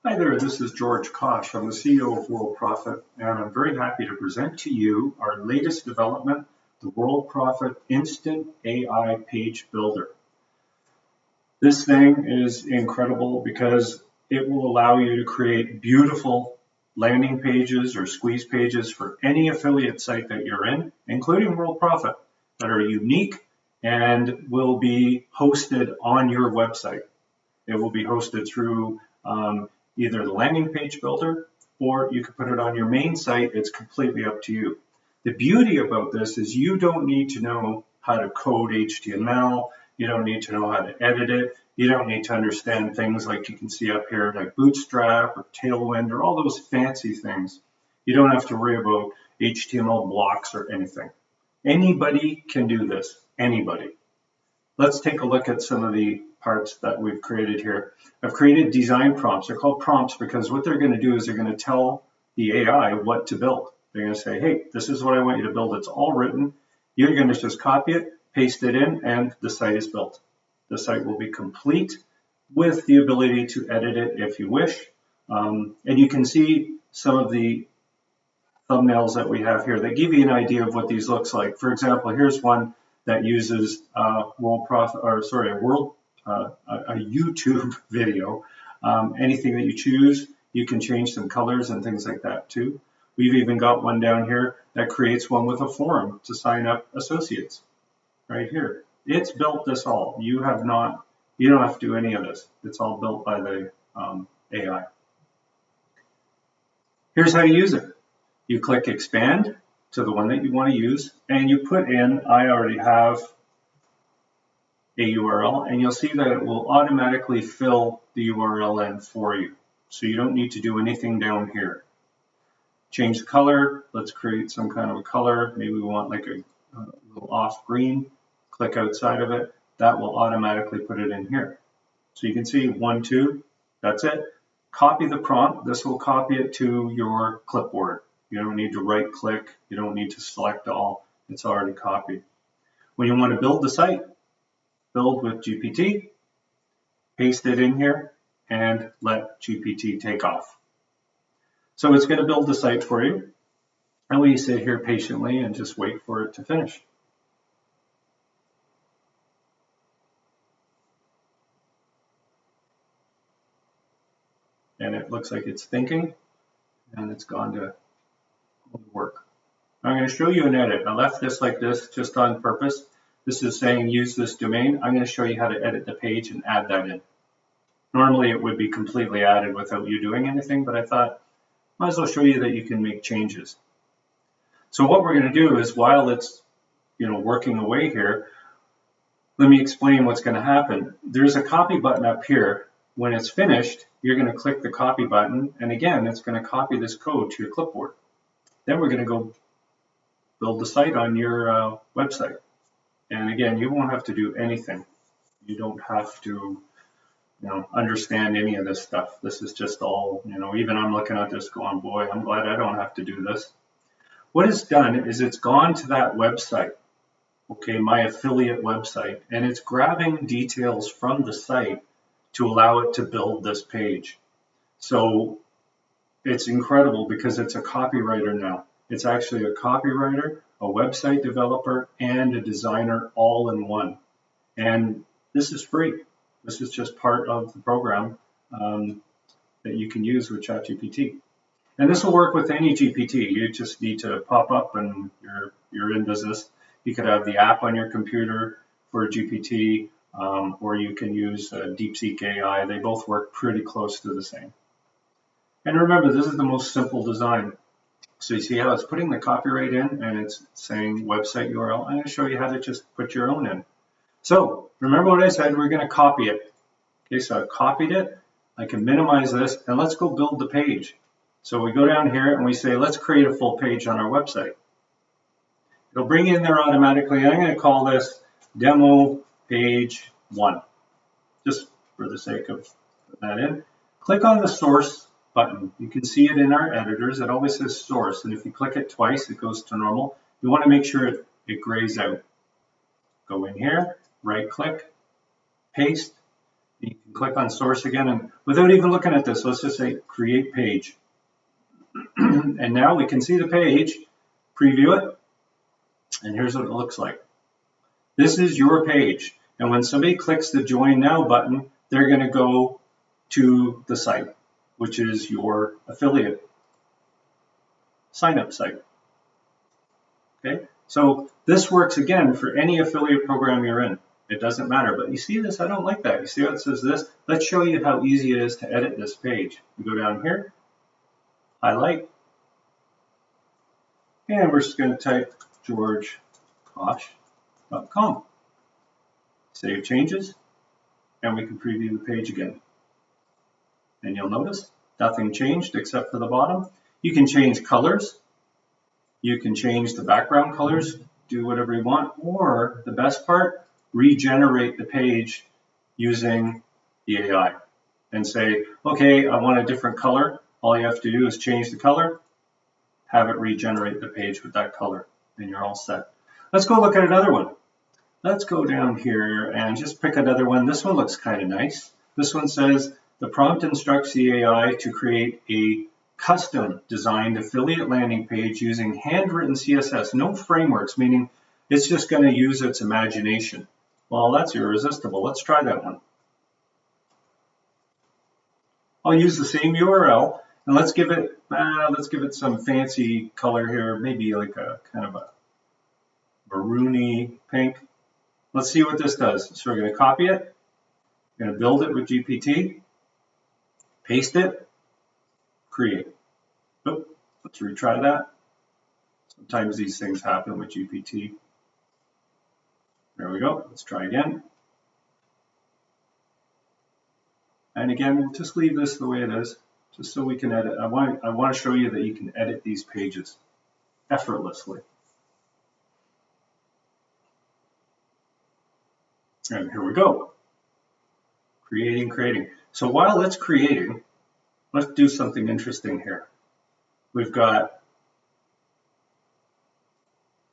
Hi there, this is George Kosch. I'm the CEO of Worldprofit, and I'm very happy to present to you our latest development, the Worldprofit Instant AI Page Builder. This thing is incredible because it will allow you to create beautiful landing pages or squeeze pages for any affiliate site that you're in, including Worldprofit, that are unique and will be hosted on your website. It will be hosted through either the landing page builder, or you can put it on your main site. It's completely up to you. The beauty about this is you don't need to know how to code HTML. You don't need to know how to edit it. You don't need to understand things like you can see up here, like Bootstrap or Tailwind or all those fancy things. You don't have to worry about HTML blocks or anything. Anybody can do this, anybody. Let's take a look at some of the parts that we've created here. I've created design prompts. They're called prompts because what they're going to do is they're going to tell the AI what to build. They're going to say, hey, this is what I want you to build. It's all written. You're going to just copy it, paste it in, and the site is built. The site will be complete with the ability to edit it if you wish. And you can see some of the thumbnails that we have here. They give you an idea of what these looks like. For example, here's one that uses a YouTube video. Anything that you choose, you can change some colors and things like that too. We've even got one down here that creates one with a form to sign up associates. Right here, it's built this all. You don't have to do any of this. It's all built by the AI. Here's how to use it. You click expand to the one that you want to use, and you put in, I already have a URL, and you'll see that it will automatically fill the URL in for you. So you don't need to do anything down here. Change the color. Let's create some kind of a color. Maybe we want like a little off green. Click outside of it. That will automatically put it in here. So you can see 1, 2, that's it. Copy the prompt. This will copy it to your clipboard. You don't need to right click. You don't need to select all. It's already copied. When you want to build the site, build with GPT, paste it in here, and let GPT take off. So it's going to build the site for you. And we sit here patiently and just wait for it to finish. And it looks like it's thinking, and it's gone to work. I'm going to show you an edit. I left this like this just on purpose. This is saying use this domain. I'm going to show you how to edit the page and add that in. Normally it would be completely added without you doing anything, but I thought might as well show you that you can make changes. So what we're going to do is while it's working away here, let me explain what's going to happen. There's a copy button up here. When it's finished, you're going to click the copy button, and again, it's going to copy this code to your clipboard. Then we're going to go build the site on your website. And again, you won't have to do anything. You don't have to understand any of this stuff. This is just all, even I'm looking at this going, boy, I'm glad I don't have to do this. What it's done is it's gone to that website, okay, my affiliate website, and it's grabbing details from the site to allow it to build this page. So it's incredible because it's a copywriter now. It's actually a copywriter, a website developer, and a designer all in one. And this is free. This is just part of the program that you can use with ChatGPT. And this will work with any GPT. You just need to pop up and you're in business. You could have the app on your computer for GPT, or you can use DeepSeek AI. They both work pretty close to the same. And remember, this is the most simple design. So you see how it's putting the copyright in and it's saying website URL. I'm going to show you how to just put your own in. So remember what I said, we're going to copy it. Okay, so I've copied it. I can minimize this and let's go build the page. So we go down here and we say, let's create a full page on our website. It'll bring it in there automatically. I'm going to call this demo page 1, just for the sake of putting that in. Click on the source button. You can see it in our editors. It always says source, and if you click it twice, it goes to normal. You want to make sure it grays out. Go in here, right click, paste, You can click on source again, and without even looking at this, let's just say create page. And now we can see the page, preview it, and here's what it looks like. This is your page, and when somebody clicks the Join Now button, they're going to go to the site, which is your affiliate sign-up site. Okay, so this works again for any affiliate program you're in. It doesn't matter, but you see this? I don't like that. You see how it says this? Let's show you how easy it is to edit this page. We go down here, highlight, and we're just going to type GeorgeKosch.com. Save changes, and we can preview the page again. And you'll notice nothing changed except for the bottom. You can change colors. You can change the background colors, do whatever you want, or the best part, regenerate the page using the AI and say, okay, I want a different color. All you have to do is change the color, have it regenerate the page with that color, and you're all set. Let's go look at another one. Let's go down here and just pick another one. This one looks kind of nice. This one says, the prompt instructs the AI to create a custom designed affiliate landing page using handwritten CSS, no frameworks, meaning it's just going to use its imagination. Well, that's irresistible. Let's try that one. I'll use the same URL, and let's give it some fancy color here, maybe like a kind of a maroony pink. Let's see what this does. So we're going to copy it, we're going to build it with GPT, paste it, create. Oh, let's retry that. Sometimes these things happen with GPT. There we go. Let's try again. And again, we'll just leave this the way it is, just so we can edit. I want to show you that you can edit these pages effortlessly. And here we go. Creating. So while it's creating, let's do something interesting here. We've got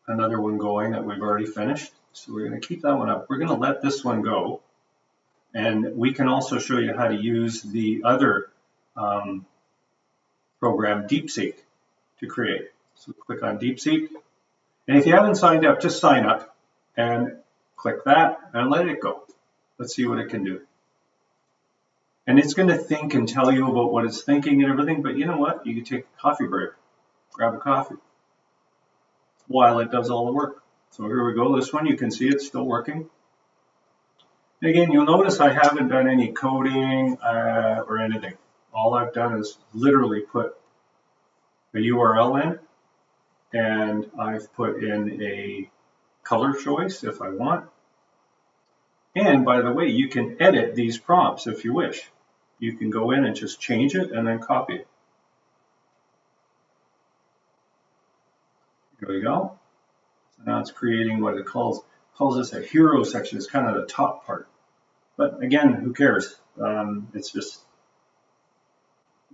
another one going that we've already finished. So we're going to keep that one up. We're going to let this one go. And we can also show you how to use the other program, DeepSeek, to create. So click on DeepSeek. And if you haven't signed up, just sign up and click that and let it go. Let's see what it can do. And it's going to think and tell you about what it's thinking and everything. But you know what? You can take a coffee break, grab a coffee while it does all the work. So here we go. This one, you can see it's still working. And again, you'll notice I haven't done any coding or anything. All I've done is literally put a URL in, and I've put in a color choice if I want. And by the way, you can edit these prompts if you wish. You can go in and just change it and then copy it. Here we go. So now it's creating what it calls this a hero section. It's kind of the top part. But again, who cares? It's just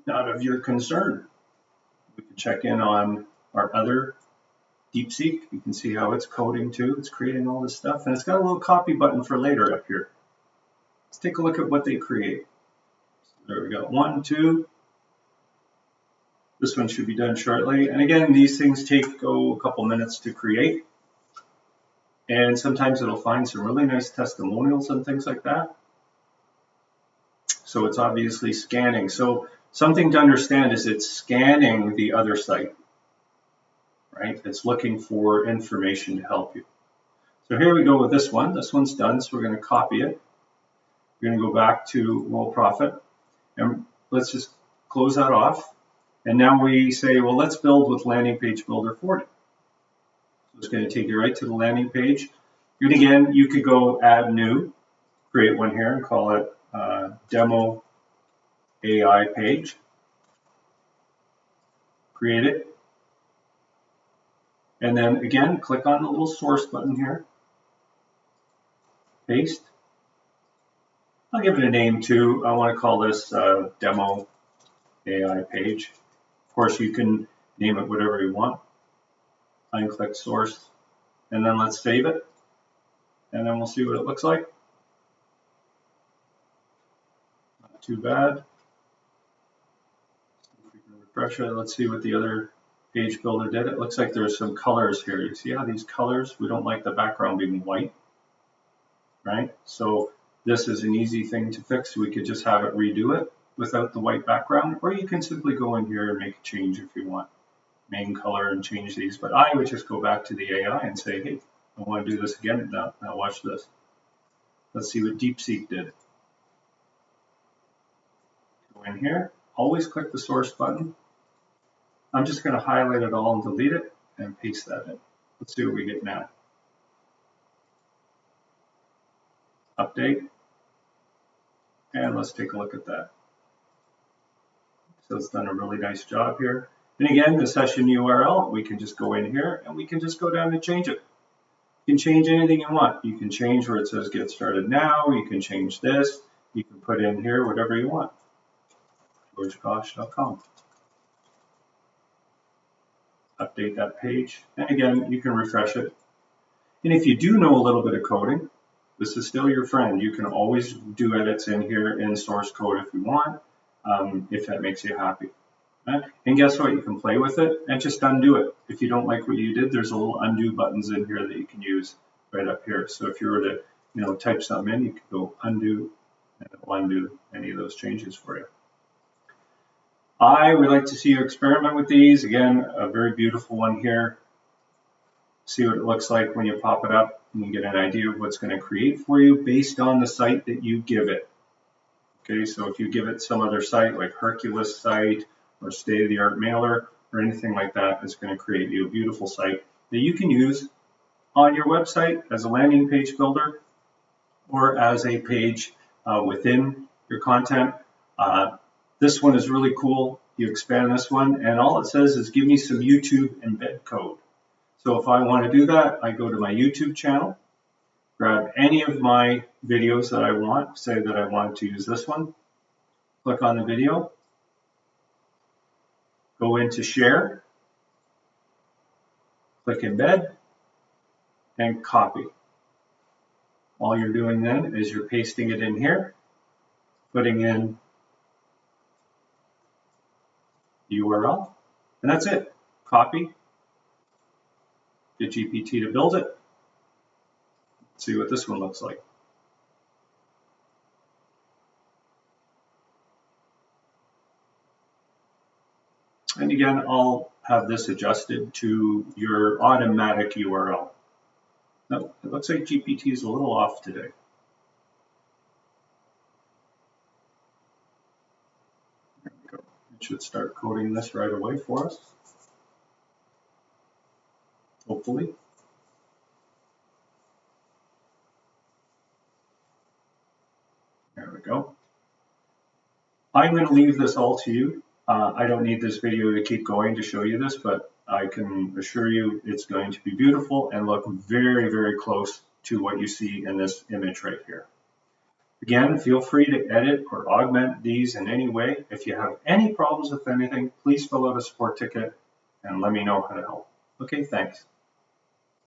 not of your concern. We can check in on our other DeepSeek. You can see how it's coding too. It's creating all this stuff. And it's got a little copy button for later up here. Let's take a look at what they create. So there we go. 1, 2. This one should be done shortly. And again, these things take a couple minutes to create. And sometimes it'll find some really nice testimonials and things like that. So it's obviously scanning. So something to understand is it's scanning the other site, right? It's looking for information to help you. So here we go with this one. This one's done, so we're going to copy it. We're going to go back to Worldprofit, and let's just close that off. And now we say, well, let's build with Landing Page Builder 40. So it's going to take you right to the landing page. And again, you could go add new, create one here and call it Demo AI page. Create it. And then again, click on the little source button here. Paste. I'll give it a name too. I want to call this Demo AI page. Of course, you can name it whatever you want. Unclick source. And then let's save it. And then we'll see what it looks like. too bad. If we can refresh it, let's see what the other page builder did. It looks like there's some colors here. You see how these colors, we don't like the background being white, right? So this is an easy thing to fix. We could just have it redo it without the white background, or you can simply go in here and make a change if you want. Main color and change these, but I would just go back to the AI and say, hey, I want to do this again. Now watch this. Let's see what DeepSeek did. Go in here, always click the source button. I'm just going to highlight it all and delete it and paste that in. Let's see what we get now. Update. And let's take a look at that. So it's done a really nice job here. And again, the session URL, we can just go in here and we can just go down and change it. You can change anything you want. You can change where it says get started now. You can change this. You can put in here whatever you want. GeorgeKosch.com. Update that page. And again, you can refresh it. And if you do know a little bit of coding, this is still your friend. You can always do edits in here in source code if you want, if that makes you happy. And guess what? You can play with it and just undo it. If you don't like what you did, there's a little undo buttons in here that you can use right up here. So if you were to, type something in, you could go undo, and it will undo any of those changes for you. I would like to see you experiment with these. Again, a very beautiful one here. See what it looks like when you pop it up, and you get an idea of what's going to create for you based on the site that you give it. Okay, so if you give it some other site like Hercules site, or state-of-the-art mailer, or anything like that, it's going to create you a beautiful site that you can use on your website as a landing page builder or as a page within your content. This one is really cool. You expand this one, and all it says is give me some YouTube embed code. So if I want to do that, I go to my YouTube channel, grab any of my videos that I want, say that I wanted to use this one, click on the video, go into share, click embed, and copy. All you're doing then is you're pasting it in here, putting in the URL, and that's it. Copy, get GPT to build it. Let's see what this one looks like. And again, I'll have this adjusted to your automatic URL. Now, it looks like GPT is a little off today. There we go. It should start coding this right away for us. Hopefully. There we go. I'm going to leave this all to you. I don't need this video to keep going to show you this, but I can assure you it's going to be beautiful and look very, very close to what you see in this image right here. Again, feel free to edit or augment these in any way. If you have any problems with anything, please fill out a support ticket and let me know how to help. Okay, thanks.